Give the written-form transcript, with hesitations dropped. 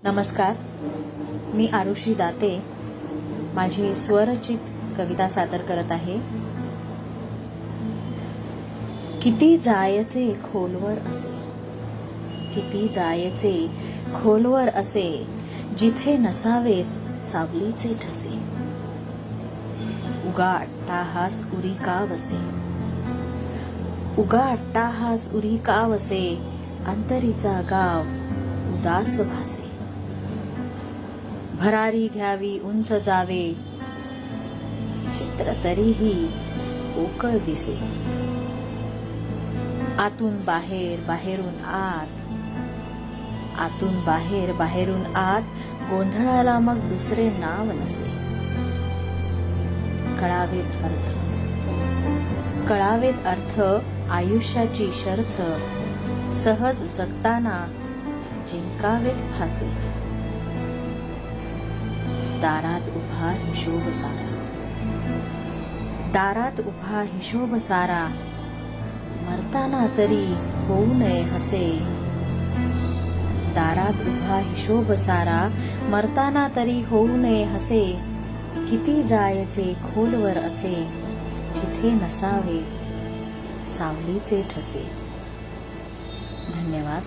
नमस्कार, मी आरुषी दाते माझी स्वरचित कविता सादर करत आहे. किती जायचे खोलवर असे, किती जायचे खोलवर असे, जिथे नसावेत सावलीचे ठसे. उगा अट्टाहास उरी का वसे, उगा अट्टाहास उरी का वसे, अंतरीचा गाव उदास भासे. भरारी घ्यावी उंच जावे, चित्र तरीही पोकळ दिसे. आतून बाहेर बाहेरून आत, आतून बाहेर बाहेरून आत, गोंधळाला मग दुसरे नाव नसे. कळावेत अर्थ, कळावेत अर्थ आयुष्याची शर्थ, सहज जगताना जिंकावेत फासे. दारात उभा हिशोब सारा, दारात उभा हिशोब सारा, मरताना तरी होऊ नये हसे. दारात उभा हिशोब सारा, मरताना तरी होऊ नये हसे. किती जायचे खोलवर असे, जिथे नसावे सावलीचे ठसे. धन्यवाद.